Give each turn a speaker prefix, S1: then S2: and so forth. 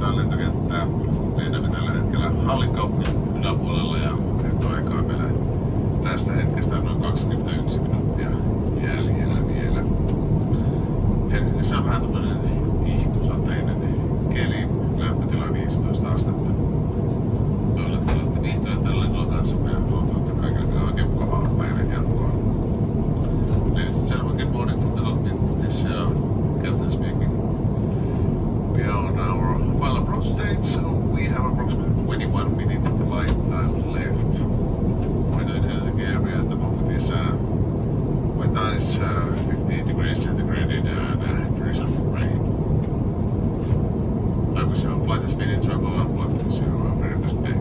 S1: Vantaan lentokenttää. Lennämme tällä hetkellä Hallin kaupungin yläpuolella ja lentoaikaa meillä tästä hetkestä on noin 21 minuuttia jäljellä vielä. Helsingissä on vähän tämmönen ihkusateinen keli, lämpötila 15 astetta. Toivottavasti olette viihtyneet tällä lennolla kanssa. Meidän luultavasti kaikille oikein mukavaa päivän jatkoa. Ladies and gentlemen, good morning from the cockpit. This Captain speaking. We are on our final approach stage, so we have approximately 21 minutes flight time left. Weather in Helsinki area at the moment is quite nice, 15 degrees centigrade and drizzling rain. I wish your flight has been enjoyable and wish you a very good day.